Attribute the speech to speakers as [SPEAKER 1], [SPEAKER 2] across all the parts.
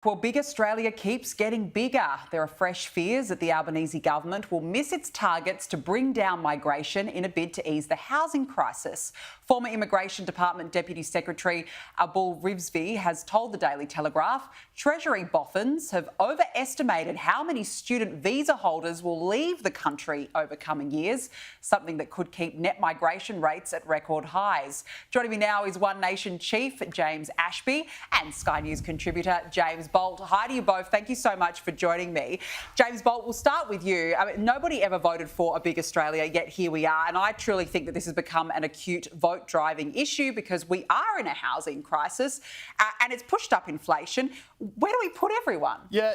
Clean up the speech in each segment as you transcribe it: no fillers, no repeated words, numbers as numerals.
[SPEAKER 1] Well, Big Australia keeps getting bigger. There are fresh fears that the Albanese government will miss its targets to bring down migration in a bid to ease the housing crisis. Former Immigration Department Deputy Secretary Abul Rizvi has told the Daily Telegraph Treasury boffins have overestimated how many student visa holders will leave the country over coming years, something that could keep net migration rates at record highs. Joining me now is One Nation Chief James Ashby and Sky News contributor James Bolt. Hi to you both. Thank you so much for joining me. James Bolt, we'll start with you. Nobody ever voted for a Big Australia, yet here we are. And I truly think that this has become an acute vote-driving issue because we are in a housing crisis and it's pushed up inflation. Where do we put everyone?
[SPEAKER 2] Yeah,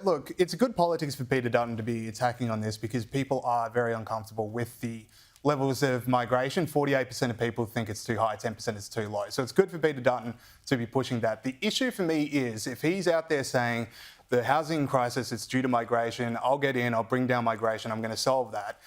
[SPEAKER 2] look, it's good politics for Peter Dutton to be attacking on this because people are very uncomfortable with the levels of migration. 48% of people think it's too high, 10% is too low. So it's good for Peter Dutton to be pushing that. The issue for me is if he's out there saying the housing crisis is due to migration, I'll get in, I'll bring down migration, I'm going to solve that.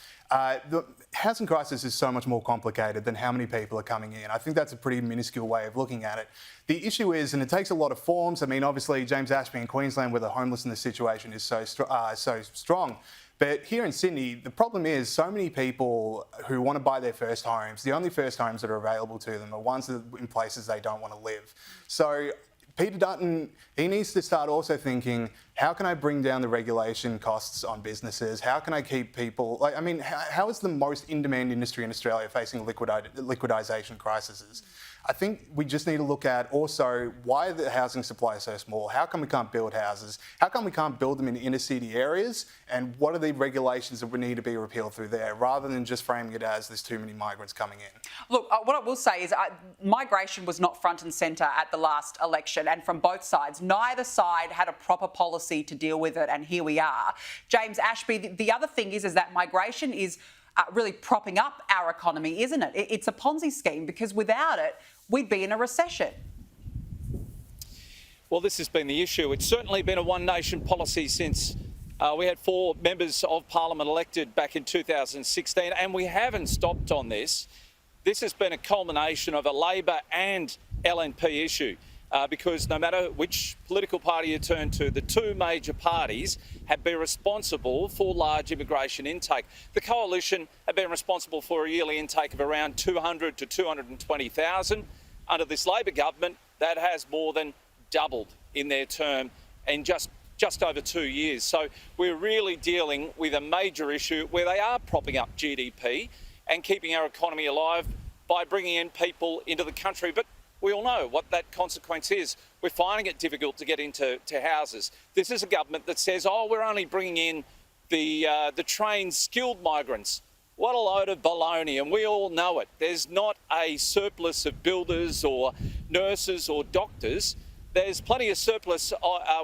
[SPEAKER 2] The housing crisis is so much more complicated than how many people are coming in. I think that's a pretty minuscule way of looking at it. The issue is, and it takes a lot of forms, I mean, obviously James Ashby in Queensland where the homelessness situation is so strong. But here in Sydney, the problem is so many people who want to buy their first homes, the only first homes that are available to them are ones that are in places they don't want to live. So Peter Dutton, he needs to start also thinking, how can I bring down the regulation costs on businesses? How can I keep people, how is the most in-demand industry in Australia facing liquidisation crises? I think we just need to look at also why the housing supply is so small. How come we can't build houses? How come we can't build them in inner city areas? And what are the regulations that would need to be repealed through there rather than just framing it as there's too many migrants coming in?
[SPEAKER 1] Look, what I will say is migration was not front and centre at the last election, and from both sides. Neither side had a proper policy to deal with it, and here we are. James Ashby, the other thing is that migration is really propping up our economy, isn't it? It's a Ponzi scheme because without it, we'd be in a recession.
[SPEAKER 3] Well, this has been the issue. It's certainly been a one nation policy since we had 4 members of parliament elected back in 2016, and we haven't stopped on this. This has been a culmination of a Labor and LNP issue. Because no matter which political party you turn to, the 2 major parties have been responsible for large immigration intake. The Coalition have been responsible for a yearly intake of around 200 to 220,000. Under this Labor government, that has more than doubled in their term in just over 2 years. So we're really dealing with a major issue where they are propping up GDP and keeping our economy alive by bringing in people into the country. But we all know what that consequence is. We're finding it difficult to get into houses. This is a government that says, oh, we're only bringing in the trained, skilled migrants. What a load of baloney, and we all know it. There's not a surplus of builders or nurses or doctors. There's plenty of surplus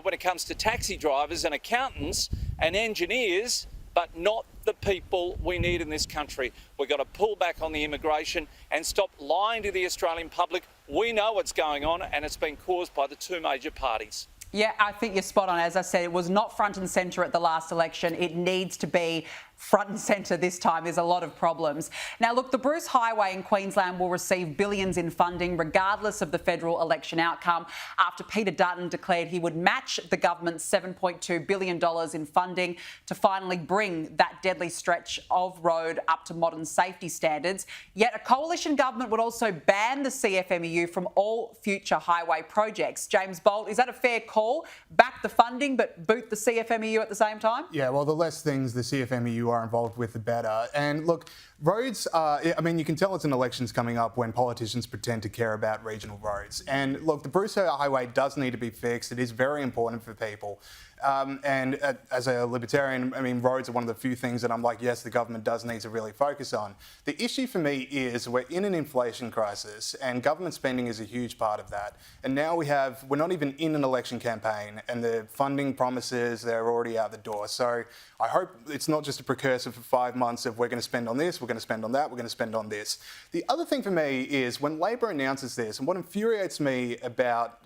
[SPEAKER 3] when it comes to taxi drivers and accountants and engineers, but not the people we need in this country. We've got to pull back on the immigration and stop lying to the Australian public. We know what's going on, and it's been caused by the 2 major parties.
[SPEAKER 1] Yeah, I think you're spot on. As I said, it was not front and centre at the last election. It needs to be front and centre this time. There's a lot of problems. Now, look, the Bruce Highway in Queensland will receive billions in funding regardless of the federal election outcome after Peter Dutton declared he would match the government's $7.2 billion in funding to finally bring that deadly stretch of road up to modern safety standards. Yet a coalition government would also ban the CFMEU from all future highway projects. James Bolt, is that a fair call? Back the funding but boot the CFMEU at the same time?
[SPEAKER 2] Yeah, well, the less things the CFMEU are involved with, the better. And look, roads, you can tell it's an election's coming up when politicians pretend to care about regional roads. And look, the Bruce Highway does need to be fixed. It is very important for people. As a libertarian, roads are one of the few things that I'm like, yes, the government does need to really focus on. The issue for me is we're in an inflation crisis and government spending is a huge part of that. And now we're not even in an election campaign and the funding promises, they're already out the door. So I hope it's not just a precursor for 5 months of we're going to spend on this, we're going to spend on that, we're going to spend on this. The other thing for me is when Labor announces this, and what infuriates me about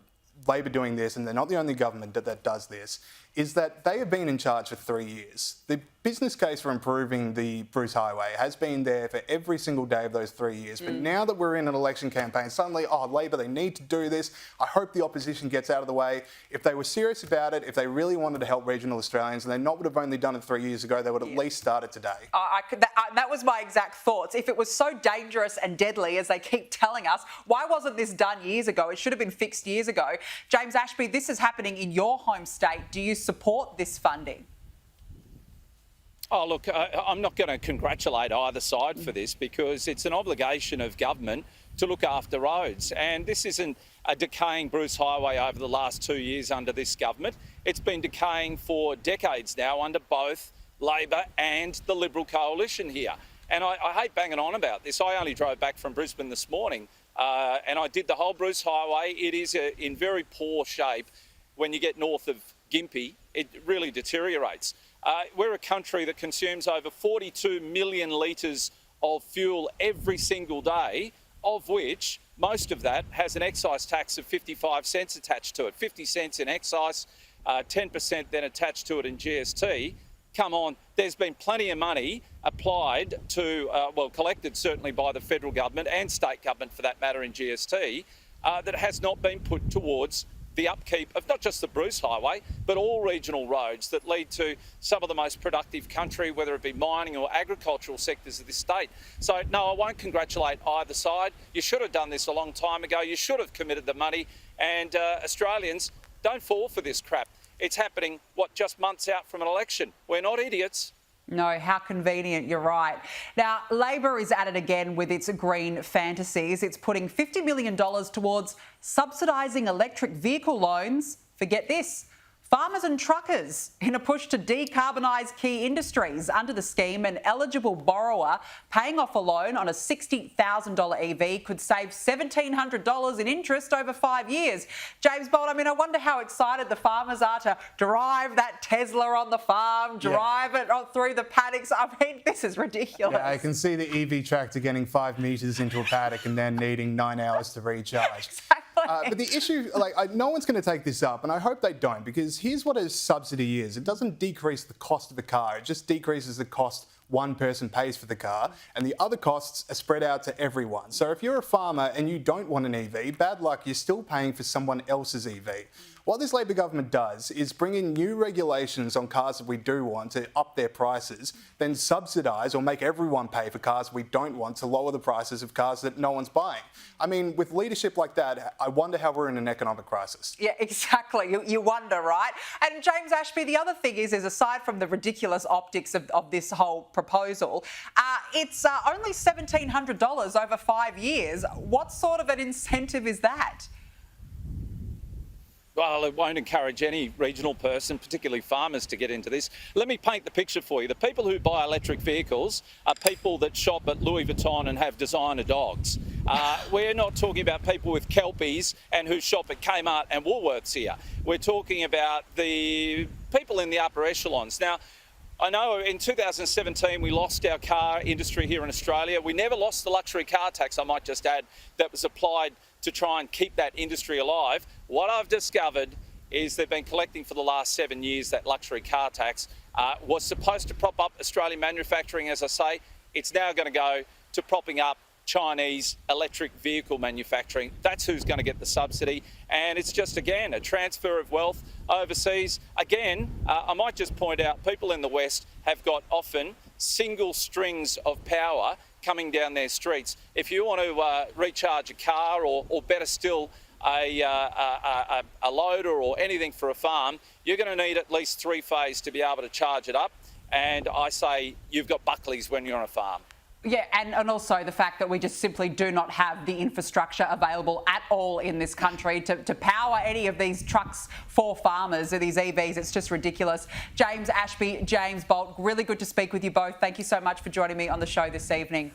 [SPEAKER 2] Labor doing this, and they're not the only government that does this, is that they have been in charge for 3 years. The business case for improving the Bruce Highway has been there for every single day of those 3 years. But now that we're in an election campaign, suddenly, Labor, they need to do this. I hope the opposition gets out of the way. If they were serious about it, if they really wanted to help regional Australians, and they not would have only done it 3 years ago, they would at least start it today.
[SPEAKER 1] That was my exact thoughts. If it was so dangerous and deadly as they keep telling us, why wasn't this done years ago? It should have been fixed years ago. James Ashby, this is happening in your home state. Do you support this funding?
[SPEAKER 3] Oh, look, I'm not going to congratulate either side for this, because it's an obligation of government to look after roads. And this isn't a decaying Bruce Highway over the last 2 years under this government. It's been decaying for decades now under both Labor and the Liberal coalition here. And I hate banging on about this. I only drove back from Brisbane this morning and I did the whole Bruce Highway. It is in very poor shape. When you get north of Gympie, it really deteriorates. We're a country that consumes over 42 million litres of fuel every single day, of which most of that has an excise tax of 55 cents attached to it. 50 cents in excise, 10% then attached to it in GST. Come on, there's been plenty of money applied to, collected certainly by the federal government and state government for that matter in GST, that has not been put towards the upkeep of not just the Bruce Highway, but all regional roads that lead to some of the most productive country, whether it be mining or agricultural sectors of this state. So, no, I won't congratulate either side. You should have done this a long time ago. You should have committed the money. And Australians, don't fall for this crap. It's happening, just months out from an election. We're not idiots.
[SPEAKER 1] No, how convenient, you're right. Now, Labor is at it again with its green fantasies. It's putting $50 million towards subsidising electric vehicle loans. Forget this. Farmers and truckers in a push to decarbonise key industries. Under the scheme, an eligible borrower paying off a loan on a $60,000 EV could save $1,700 in interest over 5 years. James Bolt, I wonder how excited the farmers are to drive that Tesla on the farm, drive it through the paddocks. This is ridiculous.
[SPEAKER 2] Yeah, I can see the EV tractor getting 5 metres into a paddock and then needing 9 hours to recharge.
[SPEAKER 1] Exactly.
[SPEAKER 2] But the issue, no one's going to take this up, and I hope they don't, because here's what a subsidy is. It doesn't decrease the cost of the car. It just decreases the cost one person pays for the car, and the other costs are spread out to everyone. So if you're a farmer and you don't want an EV, bad luck, you're still paying for someone else's EV. What this Labor government does is bring in new regulations on cars that we do want to up their prices, then subsidise or make everyone pay for cars we don't want to lower the prices of cars that no one's buying. With leadership like that, I wonder how we're in an economic crisis.
[SPEAKER 1] Yeah, exactly. You wonder, right? And James Ashby, the other thing is aside from the ridiculous optics of this whole proposal, it's only $1,700 over 5 years. What sort of an incentive is that?
[SPEAKER 3] Well, it won't encourage any regional person, particularly farmers, to get into this. Let me paint the picture for you. The people who buy electric vehicles are people that shop at Louis Vuitton and have designer dogs. We're not talking about people with Kelpies and who shop at Kmart and Woolworths here. We're talking about the people in the upper echelons. Now, I know in 2017 we lost our car industry here in Australia. We never lost the luxury car tax, I might just add, that was applied to try and keep that industry alive. What I've discovered is they've been collecting for the last 7 years that luxury car tax. Was supposed to prop up Australian manufacturing, as I say. It's now going to go to propping up Chinese electric vehicle manufacturing. That's who's going to get the subsidy. And it's just, again, a transfer of wealth overseas. Again, I might just point out, people in the West have got often single strings of power coming down their streets. If you want to recharge a car or better still, a loader or anything for a farm, you're going to need at least 3-phase to be able to charge it up. And I say you've got Buckleys when you're on a farm.
[SPEAKER 1] Yeah, and also the fact that we just simply do not have the infrastructure available at all in this country to power any of these trucks for farmers or these EVs. It's just ridiculous. James Ashby, James Bolt, really good to speak with you both. Thank you so much for joining me on the show this evening.